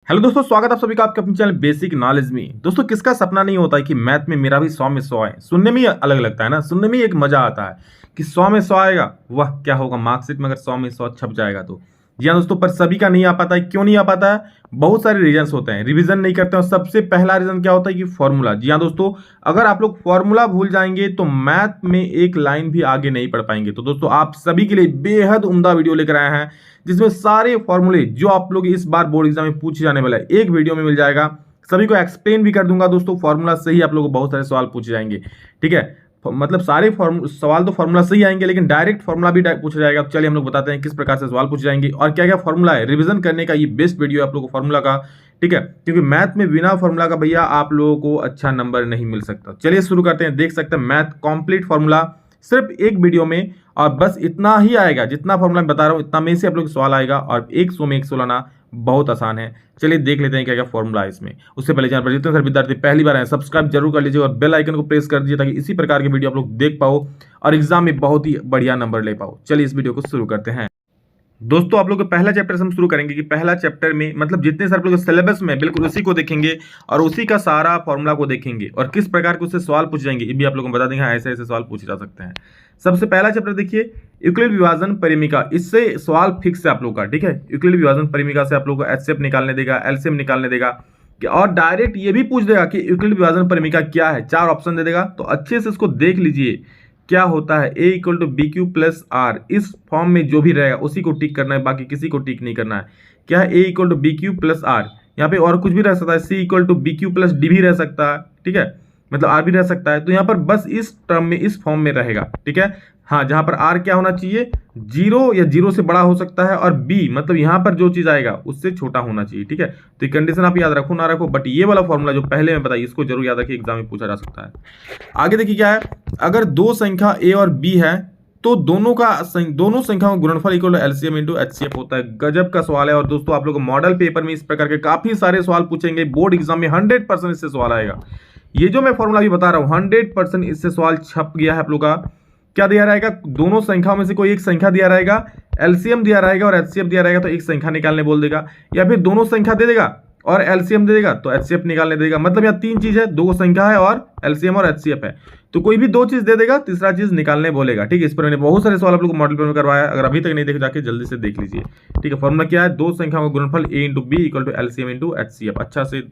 Hello दोस्तों, स्वागत है आप सभी का आपके अपने चैनल बेसिक नॉलेज में। दोस्तों, किसका सपना नहीं होता है कि मैथ में मेरा भी 100 में 100 है। सुनने में ही अलग लगता है ना, सुनने में ही एक मजा आता है कि 100 में 100 आएगा। वाह, क्या होगा मार्कशीट में अगर 100 में 100 छप जाएगा तो। जी हाँ दोस्तों, पर सभी का नहीं आ पाता है। क्यों नहीं आ पाता है? बहुत सारे रीजंस होते हैं। रिवीजन नहीं करते हैं। सबसे पहला रीजन क्या होता है कि फॉर्मूला। जी हाँ दोस्तों, अगर आप लोग फॉर्मूला भूल जाएंगे तो मैथ में एक लाइन भी आगे नहीं पढ़ पाएंगे। तो दोस्तों, आप सभी के लिए बेहद उम्दा वीडियो लेकर आए हैं जिसमें सारे फॉर्मूले जो आप लोग इस बार बोर्ड एग्जाम में पूछे जाने वाला है एक वीडियो में मिल जाएगा। सभी को एक्सप्लेन भी कर दूंगा दोस्तों। फॉर्मूला से ही आप लोगों को बहुत सारे सवाल पूछे जाएंगे। ठीक है, मतलब सारे सवाल तो फॉर्मूला से ही आएंगे, लेकिन डायरेक्ट फॉर्मूला भी पूछा जाएगा। तो चलिए हम लोग बताते हैं किस प्रकार से सवाल पूछे जाएंगे और क्या क्या फॉर्मूला है। रिवीजन करने का ये बेस्ट वीडियो है आप लोगों को फॉर्मूला का। ठीक है, क्योंकि मैथ में बिना फॉर्मूला का भैया आप लोगों को अच्छा नंबर नहीं मिल सकता। चलिए शुरू करते हैं। देख सकते हैं मैथ कंप्लीट फॉर्मूला सिर्फ एक वीडियो में, और बस इतना ही आएगा जितना फॉर्मूला मैं बता रहा हूं, इतना में से आप लोग सवाल आएगा और 100 में 100 लाना बहुत आसान है। चलिए देख लेते हैं क्या क्या फॉर्मूला है इसमें। उससे पहले चैनल पर जितने सारे विद्यार्थी पहली बार आए सब्सक्राइब जरूर कर लीजिए और बेल आइकन को प्रेस कर दीजिए ताकि इसी प्रकार की वीडियो आप लोग देख पाओ और एग्जाम में बहुत ही बढ़िया नंबर ले पाओ। चलिए इस वीडियो को शुरू करते हैं। दोस्तों, आप लोग पहला चैप्टर से हम शुरू करेंगे कि पहला चैप्टर में मतलब जितने सारे आप लोग सिलेबस में बिल्कुल उसी को देखेंगे और उसी का सारा फॉर्मूला को देखेंगे और किस प्रकार के उससे सवाल पूछ जाएंगे ये भी आप लोगों को बता देंगे। ऐसे ऐसे सवाल पूछे जा सकते हैं। सबसे पहला चैप्टर देखिए, यूक्लिड विभाजन परिमिका। इससे सवाल फिक्स है आप लोग का। ठीक है, यूक्लिड विभाजन परिमिका से आप लोग को एचसीएफ निकालने देगा, एलसीएम निकालने देगा और डायरेक्ट ये भी पूछ देगा कि यूक्लिड विभाजन परिमिका क्या है। 4 ऑप्शन दे देगा, तो अच्छे से इसको देख लीजिए क्या होता है। A equal to B Q plus R, इस फॉर्म में जो भी रहेगा उसी को टिक करना है, बाकी किसी को टिक नहीं करना है। क्या है? A equal to B Q plus R. यहाँ पे और कुछ भी रह सकता है। C equal to B Q plus D भी रह सकता है। ठीक है, मतलब आर भी रह सकता है। तो यहाँ पर बस इस टर्म में इस फॉर्म में रहेगा। ठीक है, हाँ, जहां पर आर क्या होना चाहिए, 0 या 0 से बड़ा हो सकता है और बी मतलब यहां पर जो चीज आएगा उससे छोटा होना चाहिए। ठीक है, तो ये कंडीशन आप याद रखो ना रखो, बट ये वाला फॉर्मूला जो पहले मैं बताई इसको जरूर याद रखिए, एग्जाम में पूछा जा सकता है। आगे देखिए क्या है, अगर दो संख्या ए और बी है तो दोनों संख्याओं का गुणनफल equal to LCM into HCF होता है। गजब का सवाल है। और दोस्तों, आप लोग को मॉडल पेपर में इस प्रकार के काफी सारे सवाल पूछेंगे। बोर्ड एग्जाम में 100% इससे सवाल आएगा। ये जो मैं फॉर्मूला भी बता रहा हूं 100% इससे सवाल छप गया है आप लोग का। क्या दिया रहेगा? दोनों संख्याओं में से कोई एक संख्या दिया रहेगा, एलसीएम दिया रहेगा और एचसीएफ दिया रहेगा, तो एक संख्या निकालने बोल देगा, या फिर दोनों संख्या दे देगा और एलसीएम दे देगा तो एचसीएफ निकालने देगा। मतलब यहाँ 3 चीज है, 2 संख्या है और एलसीएम और एचसीएफ है, तो कोई भी 2 चीज दे देगा, तीसरा चीज निकालने बोलेगा। ठीक है, इस पर मैंने बहुत सारे सवाल आप लोग को मॉडल पेपर में करवाया है। अगर अभी तक नहीं देखे जाके जल्दी से देख लीजिए। ठीक है, फॉर्मूला क्या है, 2 संख्याओं का गुणनफल A into B equal to LCM into HCF. अच्छा से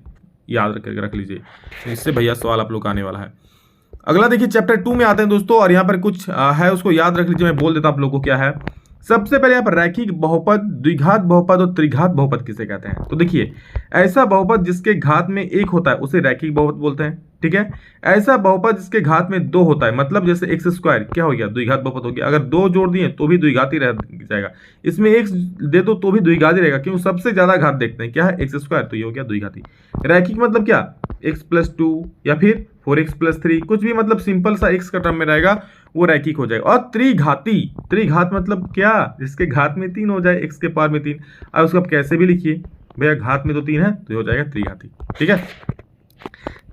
याद रख लीजिए, इससे भैया सवाल आप लोग का आने वाला है। अगला देखिए, चैप्टर 2 में आते हैं दोस्तों, और यहाँ पर कुछ है उसको याद रख लीजिए। मैं बोल देता हूं आप लोगों को क्या है। सबसे पहले यहाँ पर रैखिक बहुपद, द्विघात बहुपद और त्रिघात बहुपद किसे कहते हैं। तो देखिए, ऐसा बहुपद जिसके घात में 1 होता है उसे रैखिक बहुपद बोलते हैं। ठीक है, ऐसा बहुपद जिसके घात में 2 होता है, मतलब जैसे एक्स स्क्वायर क्या हो गया, द्विघात बहुपद हो गया। अगर 2 जोड़ दिए तो भी द्विघात ही रह जाएगा। इसमें x दे दो तो भी द्विघात ही रहेगा, क्योंकि सबसे ज्यादा घात देखते हैं क्या है, एक्स स्क्वायर, तो ये हो गया द्विघाती। रैखिक मतलब क्या, x प्लस 2 या फिर 4x प्लस 3, कुछ भी मतलब सिंपल सा x का टर्म में रहेगा वो रैखिक हो जाएगा। और त्रिघाती, त्रिघात मतलब क्या, जिसके घात में 3 हो जाए, x के पावर में 3। अब उसको आप कैसे भी लिखिए भैया, घात में तो 3 है तो ये हो जाएगा त्रिघाती। ठीक है,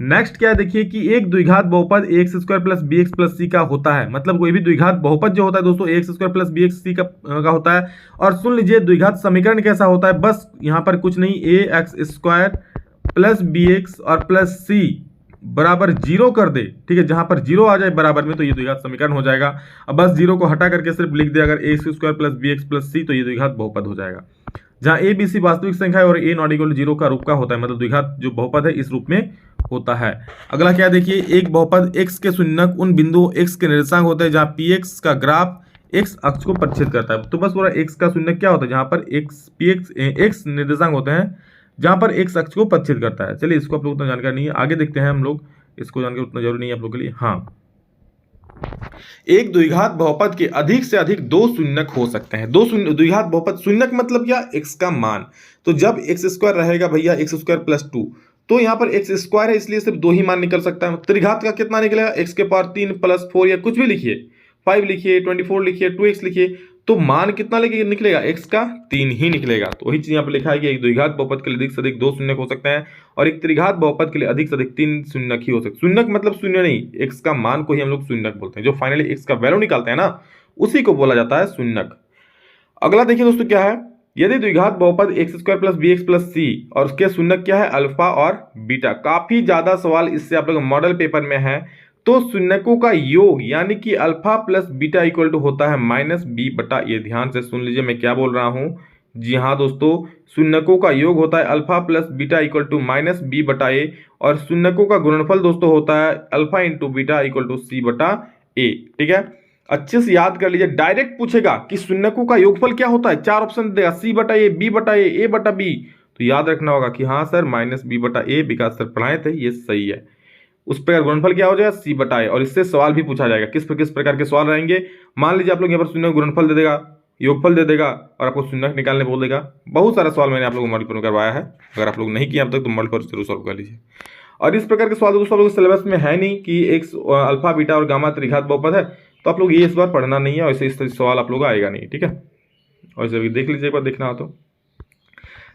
नेक्स्ट क्या है देखिए कि एक द्विघात बहुपद X square plus B X plus C का होता है। मतलब कोई भी द्विघात बहुपद जो होता है दोस्तों X square plus B X C का होता है। और सुन लीजिए द्विघात समीकरण कैसा होता है, बस यहाँ पर कुछ नहीं, A X square plus B X और प्लस सी बराबर 0 कर दे। ठीक है, जहां पर 0 आ जाए बराबर में तो ये द्विघात समीकरण हो जाएगा। अब बस 0 को हटा करके सिर्फ लिख दे अगर A square plus B X plus C, तो ये द्विघात बहुपद हो जाएगा। जहां ए बी सी वास्तविक संख्या है और ए नॉट इक्वल टू 0 का रूप का होता है, मतलब द्विघात जो बहुपद है इस रूप में होता है। अगला क्या देखिए, एक बहुपद x के शून्यक उन बिंदुओं x के निर्देशांक होते हैं जहां px का ग्राफ x अक्ष को परिच्छेद करता है। तो बस पूरा x का शून्यक क्या होता है, जहां पर x निर्देशांक होते हैं जहां पर x अक्ष को परिच्छेद करता है। चलिए इसको आप लोग उतना जानकारी नहीं है, आगे देखते हैं हम लोग। इसको जानकर उतना जरूरी नहीं है आप लोगों के लिए। हाँ, एक द्विघात बहुपद के अधिक से अधिक 2 शून्यक हो सकते हैं। द्विघात बहुपद, शून्यक मतलब क्या, x का मान। तो जब एक्स स्क्वायर रहेगा भैया एक्स स्क्वायर प्लस 2, तो यहाँ पर एक्स स्क्वायर है इसलिए सिर्फ 2 ही मान निकल सकता है। त्रिघात का कितना निकलेगा, एक्स के पावर 3 प्लस 4 या कुछ भी लिखिए, 5 लिखिए, 24 लिखिए, 2x लिखिए, तो मान कितना निकलेगा, x का 3 ही निकलेगा। तो वही चीज यहाँ पर लिखा है कि एक द्विघात बहुपद के लिए अधिक से अधिक 2 शून्यक हो सकते हैं और एक त्रिघात बहुपद के लिए अधिक से अधिक 3 शून्यक ही हो सकते हैं। शून्यक मतलब शून्य नहीं, x का मान को ही हम लोग शून्यक बोलते हैं। जो फाइनली x का वैल्यू निकालते हैं ना, उसी को बोला जाता है शून्यक। अगला देखिए दोस्तों क्या है, यदि द्विघात बहुपद X square plus B X plus C और उसके शून्यक क्या है अल्फा और बीटा। काफी ज्यादा सवाल इससे आप लोग मॉडल पेपर में है। तो शून्यकों का योग यानी कि alpha plus beta equal to होता है माइनस बी बटा ए। ध्यान से सुन लीजिए मैं क्या बोल रहा हूं। जी हाँ दोस्तों, शून्यकों का योग होता है alpha plus beta equal to minus B बटा ए और शून्यकों का गुणनफल दोस्तों होता है alpha into beta equal to C बटा ए। ठीक है, अच्छे से याद कर लीजिए। डायरेक्ट पूछेगा कि शून्यकों का योगफल क्या होता है, चार ऑप्शन देगा, सी बटा ए बटा बी। तो याद रखना होगा कि हाँ सर माइनस बी बटा ए, विकास सर पढ़ाए थे, ये सही है। उस प्रकार गुणनफल क्या हो जाएगा, सी बटा ए। और इससे सवाल भी पूछा जाएगा। किस प्रकार के सवाल रहेंगे, मान लीजिए आप लोग यहाँ पर शून्य गुणनफल दे देगा, योगफल दे देगा और आपको शून्यक निकालने बोल देगा। बहुत सारा सवाल मैंने आप लोगों को मॉडल पर करवाया है, अगर आप लोग नहीं किए अब तक तो मॉडल पर जरूर सॉल्व कर लीजिए। और इस प्रकार के सवाल दोस्तों लोग सिलेबस में है नहीं कि एक अल्फा बीटा और गामा त्रिघात बहुपद है, तो आप लोग ये इस बार पढ़ना नहीं है। वैसे इस सवाल आप लोग आएगा नहीं। ठीक है, और इसे देख लीजिए एक बार, देखना हो तो।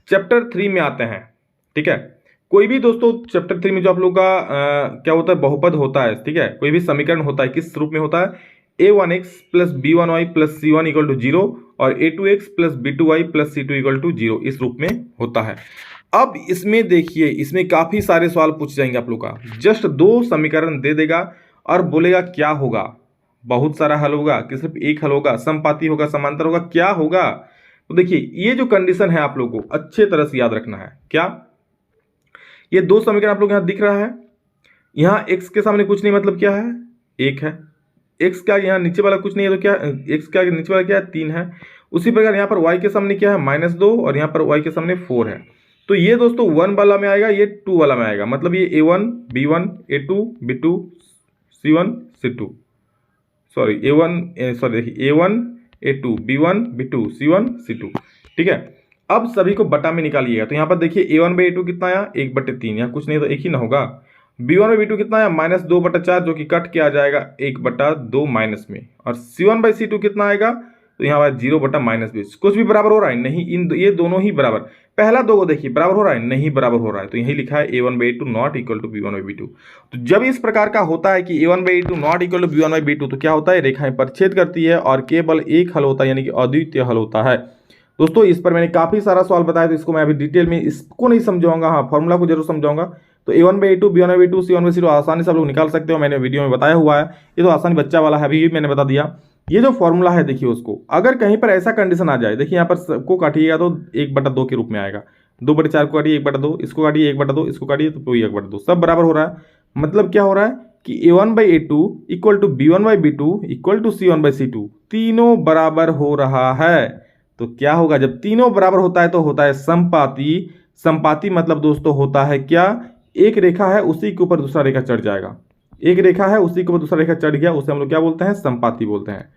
चैप्टर 3 में आते हैं। ठीक है, कोई भी दोस्तों चैप्टर 3 में जो आप लोग का क्या होता है, बहुपद होता है। ठीक है, कोई भी समीकरण होता है, किस रूप में होता है, a1x plus b1y plus c1 equal to 0 और a2x plus b2y plus c2 equal to 0, इस रूप में होता है। अब इसमें देखिए, इसमें काफी सारे सवाल पूछ जाएंगे आप लोग का। जस्ट दो समीकरण दे देगा और बोलेगा क्या होगा, बहुत सारा हल होगा कि सिर्फ एक हल होगा, समपाती होगा, समांतर होगा, क्या होगा। तो देखिए ये जो कंडीशन है आप लोगों को अच्छे तरह से याद रखना है। क्या ये दो समीकरण आप लोग यहां दिख रहा है, यहां x के सामने कुछ नहीं, मतलब क्या है, एक है। x का यहाँ नीचे वाला कुछ नहीं है तो क्या, x का नीचे वाला क्या है, 3 है। उसी प्रकार यहाँ पर y के सामने क्या है, -2 और यहाँ पर y के सामने 4 है। तो ये दोस्तों 1 वाला में आएगा, ये 2 वाला में आएगा। मतलब ये a1 b1 a2 b2 c1 c2, sorry देखिए a1 a2 b1 b2 c1 c2। ठीक है, अब सभी को बटा में निकालिएगा। तो यहाँ पर देखिए a1/a2 कितना आया, 1/3, यहाँ कुछ नहीं तो एक ही ना होगा। b1/b2 कितना आया, -2/4, जो कि कट के आ जाएगा 1/2 माइनस में। और c1/c2 कितना आएगा, तो यहाँ पर 0/-20। कुछ भी बराबर हो रहा है नहीं, ये दोनों ही बराबर। पहला दो को देखिए बराबर हो रहा है, नहीं बराबर हो रहा है, तो यही लिखा है a1/a2 not equal to b1/b2। तो जब इस प्रकार का होता है कि a1/a2 not equal to b1/b2, तो क्या होता है, रेखाएं परिच्छेद करती है और केवल एक हल होता है, यानी कि अद्वितीय हल होता है। दोस्तों इस पर मैंने काफी सारा सवाल बताया, तो इसको मैं अभी डिटेल में इसको नहीं समझाऊंगा, हाँ फॉर्मूला को जरूर समझाऊंगा। तो a1/a2 b1/b2 c1/c2 आसानी से आप लोग निकाल सकते हो, मैंने वीडियो में बताया हुआ है। ये तो आसानी बच्चा वाला है, अभी मैंने बता दिया। ये जो फॉर्मूला है देखिए उसको, अगर कहीं पर ऐसा कंडीशन आ जाए, देखिए यहाँ पर सबको काटिएगा तो 1/2 के रूप में आएगा। 2/4 को काटिए 1/2, इसको काटिए 1/2, इसको काटिए तो 1/2, सब बराबर हो रहा है। मतलब क्या हो रहा है कि a1/a2 equal to b1/b2 equal to c1/c2, तीनों बराबर हो रहा है। तो क्या होगा, जब तीनों बराबर होता है तो होता है समपाती। समपाती मतलब दोस्तों होता है क्या, एक रेखा है उसी के ऊपर दूसरा रेखा चढ़ जाएगा, एक रेखा है उसी के ऊपर दूसरा रेखा चढ़ गया, उसे हम लोग क्या बोलते हैं, समपाती बोलते हैं।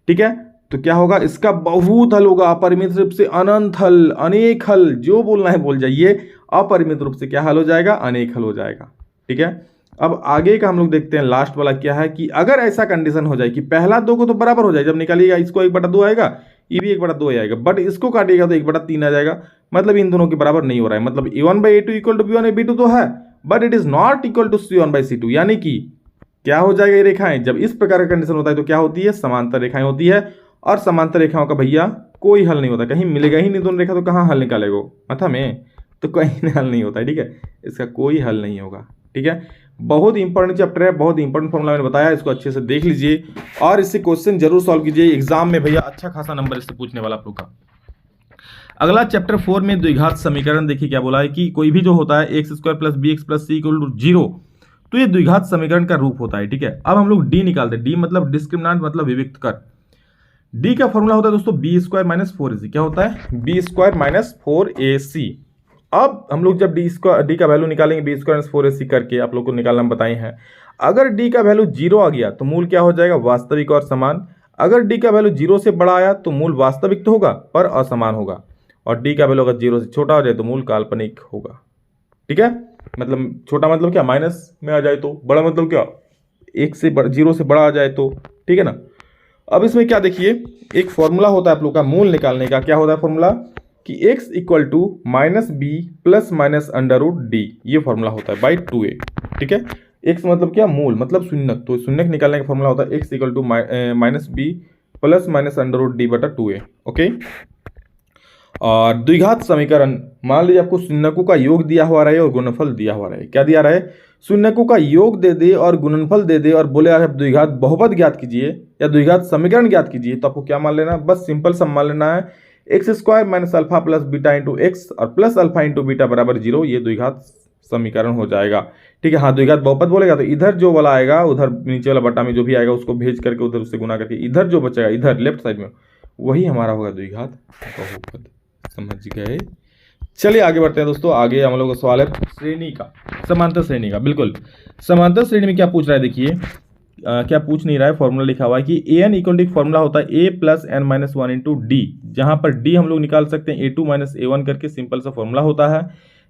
ठीक है, तो क्या होगा, इसका बहुत हल होगा, अपरिमित रूप से अनंत हल, अनेक हल, जो बोलना है बोल जाइए। अपरिमित रूप से क्या हल हो जाएगा, अनेक हल हो जाएगा। ठीक है, अब आगे का हम लोग देखते हैं, लास्ट वाला क्या है कि अगर ऐसा कंडीशन हो जाए कि पहला दो को तो बराबर हो जाए, जब निकालिएगा इसको 1/2 आएगा, ये भी 1/2 आएगा, बट इसको काटिएगा तो 1/3 आ जाएगा। मतलब इन दोनों के बराबर नहीं हो रहा है। मतलब a1/a2 इक्वल टू b1/b2 तो है, but it is not equal to c1/c2, यानी कि क्या हो जाएगा, ये रेखाएं जब इस प्रकार का कंडीशन होता है तो क्या होती है, समांतर रेखाएं होती है। और समांतर रेखाओं का भैया कोई हल नहीं होता, कहीं मिलेगा ही नहीं दोनों रेखा, तो कहाँ हल निकालेगा माथा में, तो कहीं हल नहीं होता है। ठीक है, इसका कोई हल नहीं होगा। ठीक है, बहुत इंपॉर्टेंट चैप्टर है, बहुत इंपॉर्टेंट फॉर्मूला मैंने बताया, इसको अच्छे से देख लीजिए और इससे क्वेश्चन जरूर सॉल्व कीजिए। एग्जाम में भैया अच्छा खासा नंबर इससे पूछने वाला आप लोग का। अगला चैप्टर 4 में द्विघात समीकरण, देखिए क्या बोला है कि कोई भी जो होता है x² plus bx plus c equal to 0, तो ये द्विघात समीकरण का रूप होता है। ठीक है, अब हम लोग d निकालते हैं। d मतलब डिस्क्रिमिनेंट, मतलब विविक्त कर। d का फॉर्मूला होता है दोस्तों b² माइनस 4ac। क्या होता है, b² माइनस 4ac। अब हम लोग जब d का वैल्यू निकालेंगे b² माइनस 4ac करके, आप लोग को निकालना बताए हैं। अगर d का वैल्यू 0 आ गया तो मूल क्या हो जाएगा, वास्तविक और समान। अगर d का वैल्यू 0 से बड़ा आया तो मूल वास्तविक तो होगा पर असमान होगा, और d का वैल्यू अगर 0 से छोटा हो जाए तो मूल काल्पनिक होगा। ठीक है, मतलब छोटा मतलब क्या, माइनस में आ जाए तो, बड़ा मतलब क्या, 0 से बड़ा आ जाए तो। ठीक है ना। अब इसमें क्या देखिए, एक फॉर्मूला होता है आप लोग का मूल निकालने का। क्या होता है फॉर्मूला कि x equal to -b plus minus √d, ये फॉर्मूला होता है बाई 2a। ठीक है, x मतलब क्या, मूल मतलब शून्यक, तो शून्यक निकालने का फॉर्मूला होता है x equal to -b plus minus √d बटा 2a। ओके, और द्विघात समीकरण, मान लीजिए आपको शून्यकों का योग दिया हुआ रहे और गुणनफल दिया हुआ रहे। क्या दिया रहे? शून्यकों का योग दे दे और गुणनफल दे दे और बोले आप द्विघात बहुपद ज्ञात कीजिए या द्विघात समीकरण ज्ञात कीजिए, तो आपको क्या मान लेना? बस सिंपल सा मान लेना है x square minus alpha plus beta into x और प्लस अल्फा इंटू बीटा बराबर 0। ये द्विघात समीकरण हो जाएगा। ठीक है, हाँ द्विघात बहुपद बोलेगा तो इधर जो वाला आएगा उधर नीचे वाला बटा में जो भी आएगा उसको भेज करके उधर उससे गुना करके इधर जो बचेगा इधर लेफ्ट साइड में वही हमारा होगा द्विघात बहुपद। समझ गए? चलिए आगे बढ़ते हैं दोस्तों। आगे हम लोग का सवाल है श्रेणी का, समांतर श्रेणी का। बिल्कुल समांतर श्रेणी में क्या पूछ रहा है, देखिए क्या पूछ नहीं रहा है, फॉर्मूला लिखा हुआ है कि A N equal to formula होता है A plus N minus one into D, जहां पर डी हम लोग निकाल सकते हैं A two minus A one करके, सिंपल सा फॉर्मूला होता है।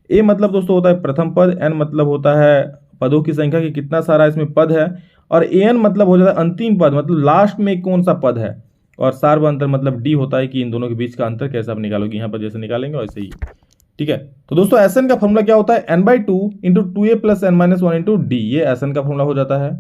ए मतलब दोस्तों होता है प्रथम पद, एन मतलब होता है पदों की संख्या कि कितना सारा इसमें पद है, और ए एन मतलब हो जाता है अंतिम पद, मतलब लास्ट में कौन सा पद है, और सार्वअंतर मतलब डी होता है कि इन दोनों के बीच का अंतर कैसा आप निकालोगे, यहाँ पर जैसे निकालेंगे वैसे ही। ठीक है, तो दोस्तों एस एन का फॉर्मूला क्या होता है? N by two into two A plus N minus one into D, ये एस एन का फॉर्मूला हो जाता है।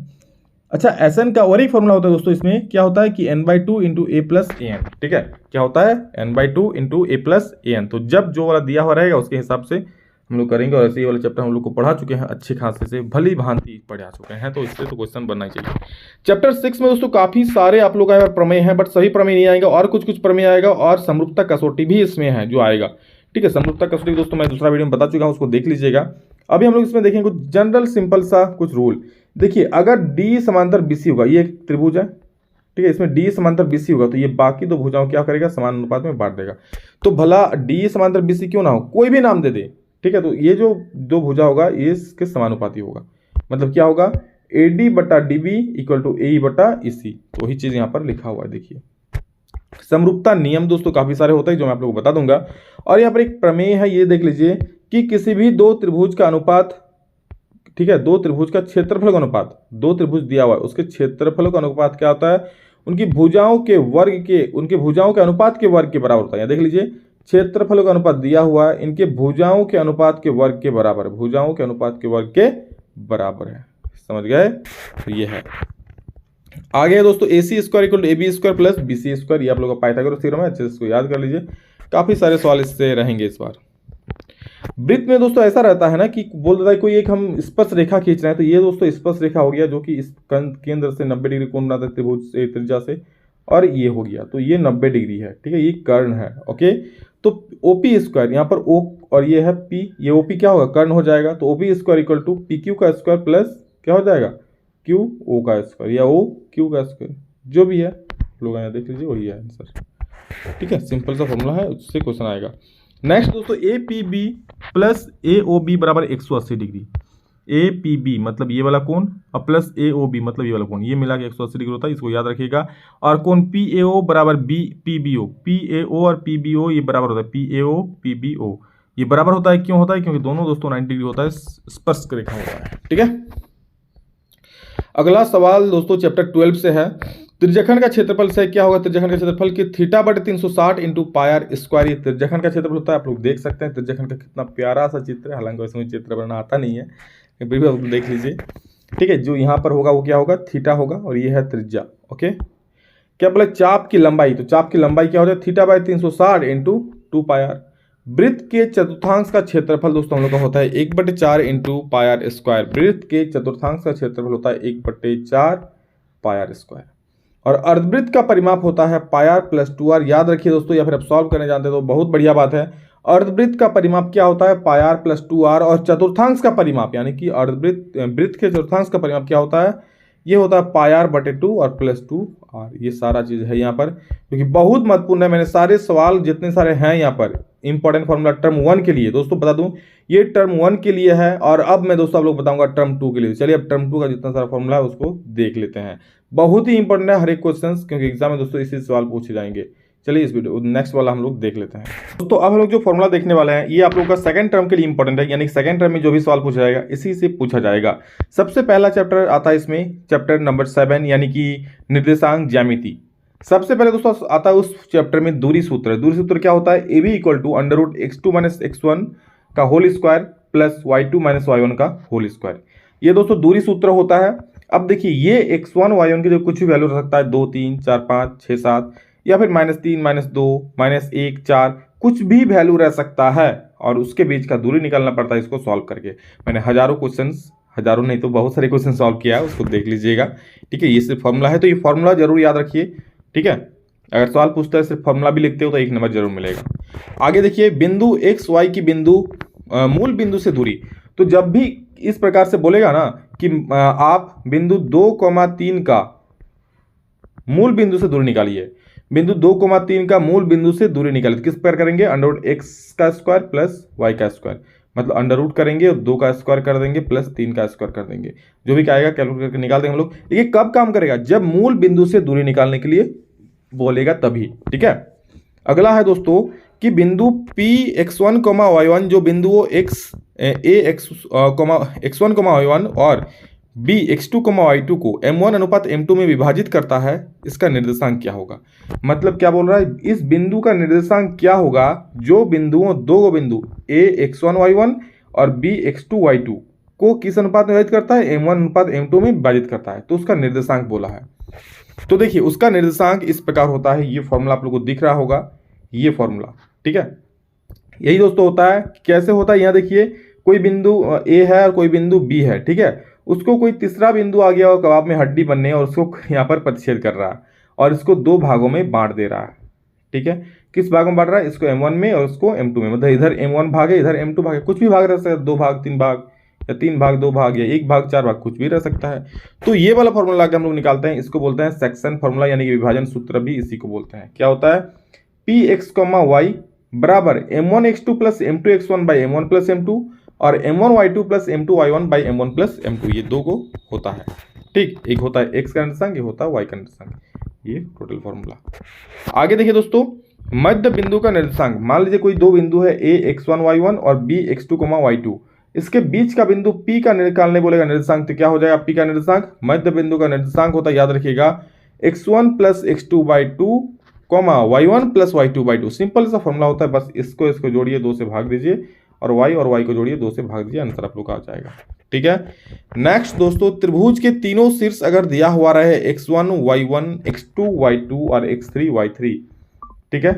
अच्छा एस एन का और एक फॉर्मूला होता है दोस्तों, इसमें क्या होता है कि N by two into A plus A N. ठीक है, क्या होता है? N by two into A plus A N. तो जब जो वाला दिया हुआ रहेगा उसके हिसाब से हम लोग करेंगे, और ऐसे ही वाला चैप्टर हम लोग को पढ़ा चुके हैं अच्छे खासे से, भली भांति पढ़ा चुके हैं, तो इससे तो क्वेश्चन बनना ही चाहिए। चैप्टर 6 में दोस्तों काफी सारे आप लोग का प्रमेय है, बट सभी प्रमेय नहीं आएगा, और कुछ कुछ प्रमेय आएगा, और समरूपता कसौटी भी इसमें है जो आएगा। ठीक है, समरूपता कसौटी दोस्तों मैं दूसरा वीडियो में बता चुका हूं, उसको देख लीजिएगा। अभी हम लोग इसमें देखेंगे कुछ जनरल सिंपल सा कुछ रूल। देखिए अगर डी समांतर बीसी होगा, ये एक त्रिभुज है, ठीक है, इसमें डी समांतर बीसी होगा तो ये बाकी दो भुजाओं क्या करेगा? समान अनुपात में बांट देगा। तो भला डी समांतर बीसी क्यों ना हो, कोई भी नाम दे दे, ठीक है, तो ये जो दो भुजा होगा ये इसके समानुपाती होगा। मतलब क्या होगा? ए डी बटा डी बी इक्वल टू ए बटा ई सी। तो वही चीज यहाँ पर लिखा हुआ है। देखिए समरूपता नियम दोस्तों काफी सारे होते हैं जो मैं आप लोगों को बता दूंगा, और यहाँ पर एक प्रमेय है, ये देख लीजिए कि किसी भी दो त्रिभुज का अनुपात, ठीक है, दो त्रिभुज का क्षेत्रफल का अनुपात, दो त्रिभुज दिया हुआ है उसके क्षेत्रफल का अनुपात क्या होता है? उनकी भुजाओं के वर्ग के, उनके भुजाओं के अनुपात के वर्ग के बराबर होता है। देख लीजिए क्षेत्रफल का अनुपात दिया हुआ है, इनके भुजाओं के अनुपात के वर्ग के बराबर, भुजाओं के अनुपात के वर्ग के बराबर है। समझ गए? तो ये है। आगे है दोस्तों A C square equal to A B square plus B C square, ये आप लोगों का पाइथागोरस थ्योरम है, अच्छे से इसको याद कर लीजिए, काफी सारे सवाल इससे रहेंगे इस बार। वृत्त में दोस्तों ऐसा रहता है ना कि बोल देता है कोई एक हम स्पर्श रेखा खींच रहे हैं, तो ये दोस्तों स्पर्श रेखा हो गया जो कि इस केंद्र से 90 डिग्री कोण बनाता है त्रिभुज से, त्रिज्या से, और ये हो गया तो ये 90 डिग्री है। ठीक है, ये कर्ण है। ओके, तो ओपी स्क्वायर यहाँ पर ओ और ये है पी, ये ओपी क्या होगा? कर्ण हो जाएगा। तो OP square equal to P Q का स्क्वायर प्लस क्या हो जाएगा? क्यू ओ का स्क्वायर या ओ क्यू का स्क्वायर, जो भी है लोग यहाँ देख लीजिए वही है आंसर। ठीक है, सिंपल सा फॉर्मूला है, उससे क्वेश्चन आएगा। नेक्स्ट दोस्तों A P B plus A O B बराबर 180 डिग्री। ए पी बी मतलब ये वाला कोण और प्लस ए ओ बी मतलब ये वाला कोण, ये मिला के 180 डिग्री होता है, इसको याद रखिएगा। और कोण पी ए ओ बराबर B P B O, P A O और पी बी ओ ये बराबर होता है, P A O P B O ये बराबर होता है। क्यों होता है? क्योंकि दोनों दोस्तों 90 डिग्री होता है, स्पर्श रेखा होता है। ठीक है, अगला सवाल दोस्तों चैप्टर 12 से है। त्रिज्याखंड का क्षेत्रफल से क्या होगा? त्रिज्याखंड का क्षेत्रफल की थीटा बटे 360 इंटू पाई आर स्क्वायर, ये त्रिज्याखंड का क्षेत्रफल होता है। आप लोग देख सकते हैं त्रिज्याखंड का कितना प्यारा सा चित्र है, हालांकि वैसे मुझे चित्र बनाना आता नहीं है, फिर भी आप देख लीजिए। ठीक है, जो यहाँ पर होगा वो क्या होगा? थीटा होगा, और ये है त्रिज्या। ओके, क्या बोले? चाप की लंबाई, तो चाप की लंबाई क्या होता है? Theta by 360 into 2 pi R. वृत्त के चतुर्थांश का क्षेत्रफल दोस्तों हम लोग का होता है 1/4 इंटू पाई आर स्क्वायर। वृत्त के चतुर्थांश का क्षेत्रफल होता है 1/4 पाई आर स्क्वायर, और अर्धवृत्त का परिमाप होता है पाई आर प्लस 2r। याद रखिए दोस्तों, या फिर आप सॉल्व करने जानते हैं तो बहुत बढ़िया बात है। अर्धवृत्त का परिमाप क्या होता है? पाई आर प्लस 2r, और चतुर्थांश का परिमाप यानी कि वृत्त के चतुर्थांश का परिमाप क्या होता है? ये होता है पाई आर बटे 2 और प्लस 2r। ये सारा चीज है यहाँ पर, क्योंकि बहुत महत्वपूर्ण है। मैंने सारे सवाल जितने सारे हैं यहाँ पर इंपॉर्टेंट फॉर्मूला टर्म 1 के लिए दोस्तों बता दूं, ये टर्म 1 के लिए है, और अब मैं दोस्तों आप लोग बताऊंगा टर्म 2 के लिए। चलिए अब टर्म 2 का जितना सारा फॉर्मूला है उसको देख लेते हैं। बहुत ही इंपॉर्टेंट है हर एक क्वेश्चन, क्योंकि एग्जाम में दोस्तों इसी सवाल पूछे जाएंगे। चलिए इस वीडियो नेक्स्ट वाला हम लोग देख लेते हैं दोस्तों। अब हम लोग जो फॉर्मूला देखने वाले हैं ये आप लोग का सेकंड टर्म के लिए इंपॉर्टेंट है, यानी सेकंड टर्म में जो भी सवाल पूछा जाएगा इसी से पूछा जाएगा। सबसे पहला चैप्टर आता है इसमें, चैप्टर नंबर 7 यानी कि निर्देशांक ज्यामिति। सबसे पहले दोस्तों आता है उस चैप्टर में दूरी सूत्र। दूरी सूत्र क्या होता है? A B equal to under root x2 minus x1 का whole square plus y2 minus y1 का होल स्क्वायर। ये दोस्तों दूरी सूत्र होता है। अब देखिए ये x1 y1 की जो कुछ भी वैल्यू रख सकता है, 2 3 4 5 6 7, या फिर -3, -2, -1, 4 कुछ भी वैल्यू रह सकता है और उसके बीच का दूरी निकालना पड़ता है इसको सॉल्व करके। मैंने हजारों क्वेश्चंस, हजारों नहीं तो बहुत सारे क्वेश्चन सॉल्व किया है, उसको देख लीजिएगा। ठीक है, ये सिर्फ फॉर्मूला है तो ये फॉर्मूला जरूर याद रखिए। ठीक है, अगर सवाल पूछता है सिर्फ फॉर्मूला भी लिखते हो तो 1 नंबर जरूर मिलेगा। आगे देखिए, बिंदु एक्स वाई की मूल बिंदु से दूरी। तो जब भी इस प्रकार से बोलेगा ना कि आप बिंदु 2,3 का मूल बिंदु से दूरी निकालिए, बिंदु 2,3 का मूल बिंदु से दूरी निकालिए, किस प्रकार करेंगे? √x का स्क्वायर प्लस y का स्क्वायर, मतलब अंडर रूट करेंगे और 2 का स्क्वायर कर देंगे प्लस 3 का स्क्वायर कर देंगे, जो भी आएगा कैलकुलेट करके निकाल देंगे हम लोग। ये कब काम करेगा? जब मूल बिंदु से दूरी निकालने के लिए बोलेगा तभी। ठीक है, अगला है दोस्तों कि बिंदु P(x1, y1) जो बिंदुओं x1, y1 और B(x2, y2) को m1:m2 में विभाजित करता है, इसका निर्देशांक क्या होगा? मतलब क्या बोल रहा है, इस बिंदु का निर्देशांक क्या होगा जो बिंदुओं, दो बिंदु a(x1, y1) और B(x2, y2) को किस अनुपात में विभाजित करता है? m1:m2 में विभाजित करता है, तो उसका निर्देशांक बोला है। तो देखिए उसका निर्देशांक इस प्रकार होता है, ये फॉर्मूला आप लोगों को दिख रहा होगा, ये फॉर्मूला। ठीक है, यही दोस्तों होता है। कैसे होता है, यहाँ देखिए कोई बिंदु ए है और कोई बिंदु बी है। ठीक है, उसको कोई तीसरा बिंदु आ गया और कबाब में हड्डी बनने और उसको यहाँ पर प्रतिच्छेद कर रहा है और इसको 2 भागों में बांट दे रहा है। ठीक है, किस भाग में बांट रहा है? इसको m1 में और उसको m2 में, मतलब इधर m1 भाग है, इधर m2 भाग है, कुछ भी भाग रह सकता है, 2 भाग 3 भाग या 3 भाग 2 भाग या 1 भाग 4 भाग, कुछ भी रह सकता है। तो ये वाला फॉर्मूला हम लोग निकालते हैं, इसको बोलते हैं सेक्शन फॉर्मूला, यानी कि विभाजन सूत्र भी इसी को बोलते हैं। क्या होता है? Px, y बराबर m1x2 plus m2x1 by m1 plus m2 और m1y2 plus m2y1 by m1 plus m2, ये 2 को होता है। ठीक, एक होता है x का निर्देशांक, एक होता है y का निर्देशांक, ये टोटल फॉर्मूला। आगे देखिए दोस्तों, मध्य बिंदु का निर्देशांक। मान लीजिए कोई 2 बिंदु है a(x1, y1) और b(x2, y2), इसके बीच का बिंदु P का निकालने बोलेगा निर्देशांक, तो क्या हो जाएगा P का निर्देशांक? मध्य बिंदु का निर्देशांक होता है, याद रखिएगा, x1 plus x2/2, y1 plus y2/2। Simple सा फॉर्मूला होता है, बस इसको जोड़िए, 2 से भाग दीजिए और y को जोड़िए, 2 से भाग दीजिए, आंसर आप लोग का आ जाएगा। ठीक है, नेक्स्ट दोस्तों, त्रिभुज के तीनों शीर्ष अगर दिया हुआ रहे x1, y1, x2, y2 और x3, y3, ठीक है,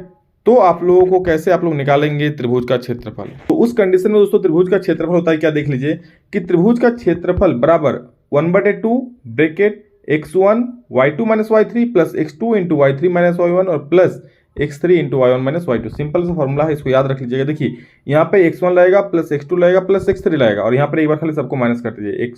तो आप लोगों को कैसे आप लोग निकालेंगे त्रिभुज का क्षेत्रफल? तो उस कंडीशन में दोस्तों त्रिभुज का क्षेत्रफल होता है क्या, देख लीजिए कि त्रिभुज का क्षेत्रफल बराबर 1/2 bracket x1 y2 minus y3 plus x2 into y3 minus y1 और plus x3 into y1 minus y2। Simple सा फॉर्मूला है, इसको याद रख लीजिएगा। देखिए यहाँ पे x1 लगेगा प्लस x2 लगेगा प्लस x3 लगेगा और यहाँ पर एक बार खाली सबको माइनस कर दीजिए।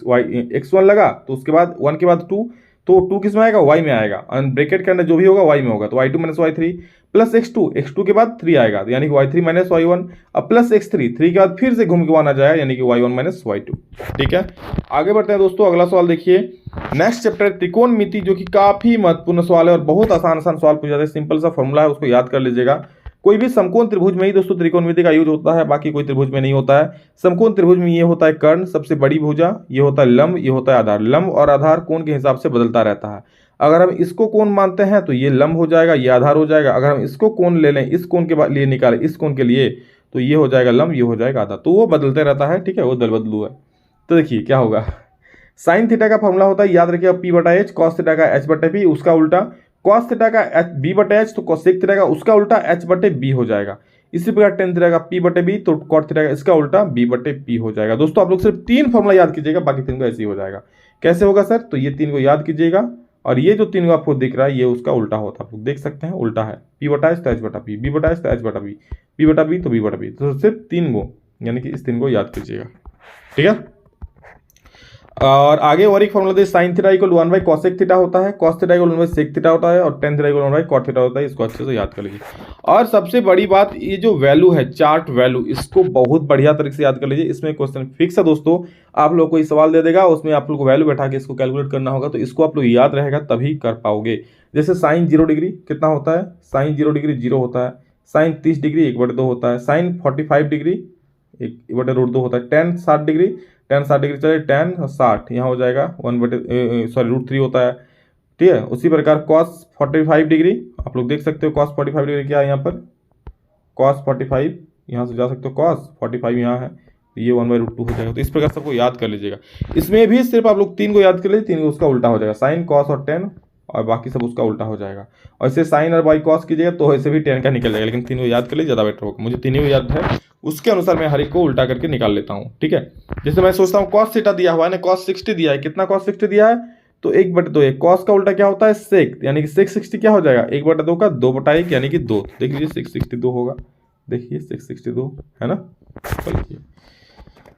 x1 लगा तो उसके बाद 1 के बाद 2, तो 2 किस में आएगा? y में आएगा, और ब्रैकेट के अंदर जो भी होगा y में होगा, तो y2 minus y3 plus x2 के बाद 3 आएगा, तो यानी कि y3 माइनस y1, अब प्लस x3 3 के बाद फिर से घूम के आना जाएगा, यानी कि y1 माइनस y2। ठीक है, आगे बढ़ते हैं दोस्तों, अगला सवाल देखिए, नेक्स्ट चैप्टर त्रिकोणमिति, जो कि काफी महत्वपूर्ण सवाल है और बहुत आसान सवाल पूछा जाता है। सिंपल सा फॉर्मूला है, उसको याद कर लीजिएगा। कोई भी समकोण त्रिभुज में ही दोस्तों त्रिकोणमिति का यूज होता है, बाकी कोई त्रिभुज में नहीं होता है। समकोण त्रिभुज में ये होता है कर्ण, सबसे बड़ी भुजा, ये होता है लंब, ये होता है आधार। लंब और आधार कोण के हिसाब से बदलता रहता है। अगर हम इसको कोण मानते हैं तो ये लंब हो जाएगा, ये आधार हो जाएगा। अगर हम इसको कोण ले लें, इस कोण के लिए निकालें, इस कोण के लिए, तो ये हो जाएगा लंब, ये हो जाएगा आधार। तो वो बदलते रहता है, ठीक है, वो दल बदलू है। तो देखिए क्या होगा, साइन थीटा का फॉर्मूला होता है, याद रखिए, P/H, कॉस थीटा का H/P, उसका उल्टा कॉस थीटा का B/H, तो कोसेक थीटा का उसका उल्टा H/B हो जाएगा। इसी प्रकार टेन थीटा का P/B, तो कॉट थीटा का इसका उल्टा B/P हो जाएगा। दोस्तों आप लोग सिर्फ 3 फॉर्मूला याद कीजिएगा, बाकी 3 को ऐसे ही हो जाएगा। कैसे होगा सर? तो ये 3 को याद कीजिएगा और ये जो 3 को आपको दिख रहा है ये उसका उल्टा होता है, आप लोग देख सकते हैं, उल्टा है। P/H तो H/P, B/H तो H/B, P/B तो B/B, तो सिर्फ 3 को, यानी कि इस 3 को याद कीजिएगा। ठीक है, और आगे और एक फॉर्मूला दे, sine theta equal 1 cosec theta होता है, cos theta equal 1 sec theta होता है और tan theta equal 1 cot theta होता है। इसको अच्छे से याद कर लीजिए। और सबसे बड़ी बात, ये जो वैल्यू है, चार्ट वैल्यू, इसको बहुत बढ़िया तरीके से याद कर लीजिए। इसमें क्वेश्चन फिक्स है दोस्तों, आप लोग कोई सवाल दे देगा, उसमें आप लोग को वैल्यू बैठा के इसको कैलकुलेट करना होगा, तो इसको आप लोग याद रहेगा तभी कर पाओगे। जैसे साइन 0 डिग्री कितना होता है? साइन 0 डिग्री 0 होता है। साइन 30 डिग्री 1/2 होता है। साइन 45 डिग्री 1/2 होता है। टेन 60 डिग्री चलिए, टेन 60 यहाँ हो जाएगा √3 होता है। ठीक है, उसी प्रकार कॉस 45 डिग्री, आप लोग देख सकते हो कॉस 45 डिग्री क्या है, यहाँ पर कॉस 45, यहाँ से जा सकते हो कॉस 45 यहाँ है, ये 1/√2 हो जाएगा। तो इस प्रकार सबको याद कर लीजिएगा। इसमें भी सिर्फ आप लोग 3 को याद कर लीजिए, 3 को उसका उल्टा हो जाएगा, साइन कॉस और टेन और बाकी सब उसका उल्टा हो जाएगा। और इसे साइन और बाई कॉस कीजिएगा तो ऐसे भी टेन का निकल जाएगा, लेकिन तीनों याद कर लीजिए ज़्यादा बेटर होगा। मुझे तीनों याद है, उसके अनुसार मैं हर एक को उल्टा करके निकाल लेता हूँ, ठीक है। जैसे मैं सोचता हूँ कॉस थीटा दिया हुआ है ना, कॉस 60 दिया है, कितना कॉस 60 दिया है, तो 1/2 है। कॉस का उल्टा क्या होता है, सेक, यानी कि सेक 60 क्या हो जाएगा, 1/2 का 2/1 यानी कि 2। देख लीजिए 662 होगा, देखिए 662 है ना।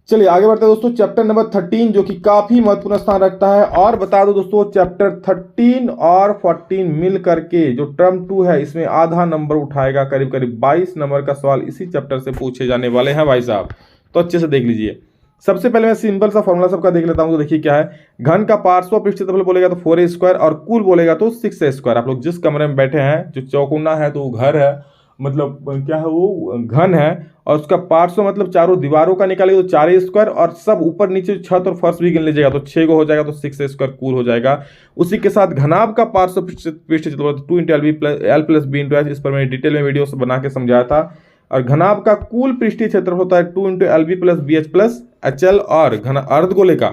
चलिए आगे बढ़ते हैं दोस्तों, चैप्टर नंबर 13 जो कि काफी महत्वपूर्ण स्थान रखता है। और बता दो दोस्तों, चैप्टर 13 और 14 मिल करके जो टर्म 2 है इसमें आधा नंबर उठाएगा, करीब करीब 22 नंबर का सवाल इसी चैप्टर से पूछे जाने वाले हैं भाई साहब। तो अच्छे से देख लीजिए। सबसे पहले मैं सिंपल सा फॉर्मूला सबका देख लेता हूं। तो देखिए क्या है, घन का पार्श्व पृष्ठ क्षेत्रफल बोलेगा तो 4a² और कुल बोलेगा तो 6a²। आप लोग जिस कमरे में बैठे हैं, जो चौकोना है तो वो घर है, मतलब क्या है वो घन है, और उसका पार्श्व मतलब चारों दीवारों का निकालेगा तो 4a², और सब ऊपर नीचे छत और फर्श भी गिन लीजिएगा तो 6 हो जाएगा, तो 6a² कुल हो जाएगा। उसी के साथ घनाभ का पार्श्व पृष्ठ क्षेत्रफल 2 × l + b × h, इस पर मैंने डिटेल में वीडियो बना के समझाया था। और घनाभ का कुल पृष्ठीय क्षेत्रफल होता है 2 × lb + bh + hL, और घन अर्धगोले का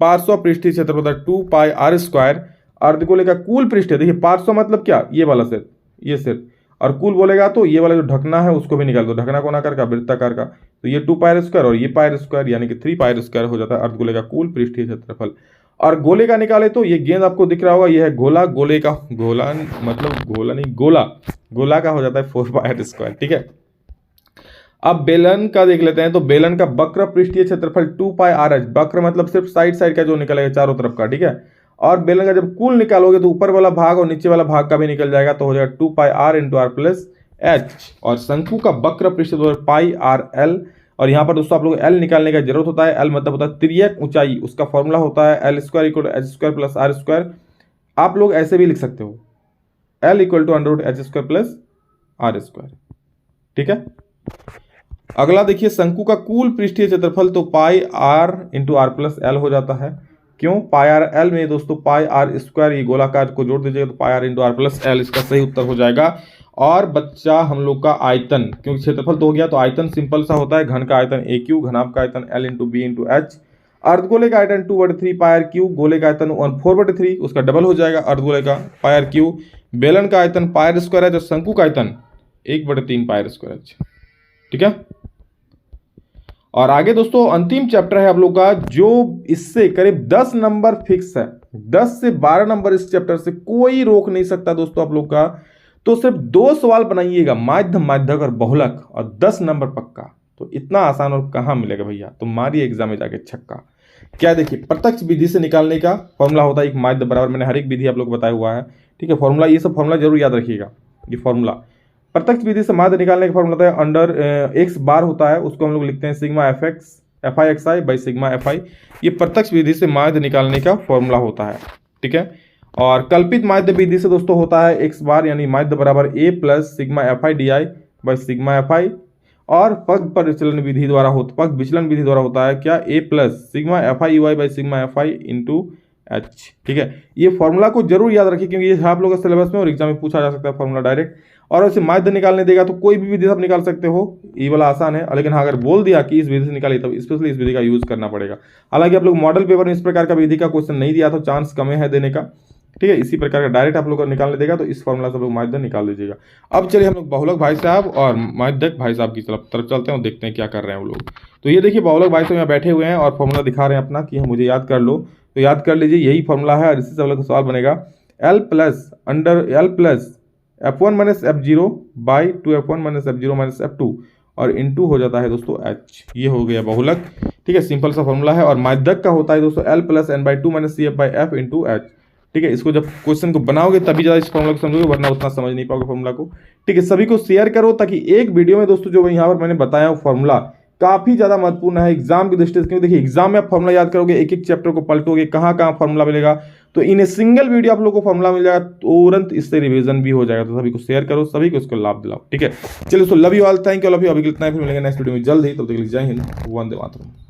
पार्श्व पृष्ठीय क्षेत्रफल होता है 2πr²। अर्धगोले का कुल पृष्ठ, देखिए पार्श्व मतलब क्या, ये वाला सेट, ये सेट, और कुल बोलेगा तो ये वाला जो ढकना है उसको भी निकाल दो, ढकना कोणाकार का, वृत्ताकार का, तो ये 2πr² और ये πr² यानी कि 3πr² हो जाता है अर्धगोले का कुल पृष्ठीय क्षेत्रफल। और गोले का निकाले तो ये गेंद आपको दिख रहा होगा, ये है गोला, गोले का गोला मतलब गोला नहीं, गोला, गोला का हो जाता है 4πr², ठीक है। अब बेलन का देख लेते हैं। तो बेलन का वक्र पृष्ठीय क्षेत्रफल 2πrh, वक्र मतलब सिर्फ साइड साइड का जो निकलेगा चारों तरफ का, ठीक है। और बेलन का जब कुल निकालोगे तो ऊपर वाला भाग और नीचे वाला भाग का भी निकल जाएगा, तो हो जाएगा 2πr × r + h। और शंकु का वक्र पृष्ठफल πrl, और यहाँ पर दोस्तों आप लोग l निकालने का जरूरत होता है। l मतलब होता है तिर्यक ऊंचाई, उसका फॉर्मूला होता है l² = h² + r²। आप लोग ऐसे भी लिख सकते हो, l = √h² + r², ठीक है। अगला देखिए, शंकु का कुल पृष्ठीय क्षेत्रफल तो πr × r + l हो जाता है। क्यों, πrl में दोस्तों πr², ये गोलाकार को जोड़ दीजिएगा तो πr × r + l, इसका सही उत्तर हो जाएगा। और बच्चा हम लोग का आयतन, क्योंकि क्षेत्रफल तो हो गया तो आयतन सिंपल सा होता है, घन का आयतन aq, घनाभ का आयतन l × b × h, अर्धगोले का आयतन 2/3 πr3, गोले का आयतन 4/3, उसका डबल हो जाएगा अर्धगोले का πr3। बेलन का आयतन πr² है, तो शंकु का आयतन 1/3 πr², ठीक है। और आगे दोस्तों अंतिम चैप्टर है आप लोग का, जो इससे करीब 10 नंबर फिक्स है, 10 से 12 नंबर इस चैप्टर से कोई रोक नहीं सकता दोस्तों आप लोग का। तो सिर्फ 2 सवाल बनाइएगा, माध्य, माध्यक और बहुलक, और 10 नंबर पक्का। तो इतना आसान और कहाँ मिलेगा भैया, तो मारिए एग्जाम में जाके छक्का। क्या देखिए, प्रत्यक्ष विधि से निकालने का फॉर्मूला होता है एक माध्य बराबर, मैंने हर एक विधि आप लोग को बताया हुआ है, ठीक है। फॉर्मूला, ये सब फॉर्मूला जरूर याद रखिएगा। ये फॉर्मूला प्रत्यक्ष विधि से माध्य निकालने का फॉर्मूला होता है अंडर x बार होता है, उसको हम लोग लिखते हैं सिग्मा fi/xi/सिग्मा fi। ये प्रत्यक्ष विधि से माध्य निकालने का फॉर्मूला होता है, ठीक है। और कल्पित माध्य विधि से दोस्तों होता है x बार यानी माध्य बराबर a + सिग्मा fi/di/सिग्मा fi। और पग परिचलन विधि द्वारा होता, पग विचलन विधि द्वारा होता है क्या, a + सिग्मा fi/सिग्मा fi × h, ठीक है। ये फॉर्मूला को जरूर याद रखिए, क्योंकि ये आप लोगों का सिलेबस में और एग्जाम में पूछा जा सकता है फॉर्मूला डायरेक्ट। और वैसे माध्य निकालने देगा तो कोई भी विधि आप निकाल सकते हो, ये वाला आसान है। लेकिन हाँ, अगर बोल दिया कि इस विधि से निकालिए तब स्पेशली इस विधि का यूज करना पड़ेगा। हालांकि आप लोग मॉडल पेपर में इस प्रकार का विधि का क्वेश्चन नहीं दिया, तो चांस कम है देने का, ठीक है। इसी प्रकार का डायरेक्ट आप लोग को निकालने देगा तो इस फॉर्मूला से लोग माध्य निकाल दीजिएगा। अब चलिए हम लोग बहुलक भाई साहब और माध्यक भाई साहब की तरफ चलते हैं और देखते हैं क्या कर रहे हैं वो लोग। तो ये देखिए, बहुलक भाई साहब यहाँ बैठे हुए हैं और फॉर्मूला दिखा रहे हैं अपना कि मुझे याद कर लो। तो याद कर लीजिए, यही फॉर्मूला है और इसी से हम लोग का सवाल बनेगा l + f1 - f0/2f1 - f0 - f2 और इनटू हो जाता है दोस्तों h। ये हो गया बहुलक, ठीक है, सिंपल सा फॉर्मूला है। और माध्यक का होता है दोस्तों l + n/2 - cf/f × h, ठीक है। इसको जब क्वेश्चन को बनाओगे तभी ज़्यादा इस फॉर्मूला को समझोगे, वरना उतना समझ नहीं पाओगे फॉर्मूला को, ठीक है। सभी को शेयर करो ताकि एक वीडियो में दोस्तों जो यहाँ पर मैंने बताया वो फॉर्मूला काफी ज्यादा महत्वपूर्ण है एग्जाम की दृष्टि से। क्योंकि देखिए, एग्जाम में आप फॉर्मूला याद करोगे, एक एक चैप्टर को पलटोगे, कहाँ कहाँ फॉर्मूला मिलेगा, तो इन ए सिंगल वीडियो आप लोगों को फॉर्मूला मिल जाएगा, तुरंत इससे रिवीजन भी हो जाएगा। तो सभी को शेयर करो, सभी को इसको लाभ दिलाओ, ठीक है। चलिए, so love you all, thank you all of you. अभी इतना ही, फिर मिलेंगे नेक्स्ट वीडियो में जल्द ही, तब तक के लिए जय हिंद, वंदे मातरम।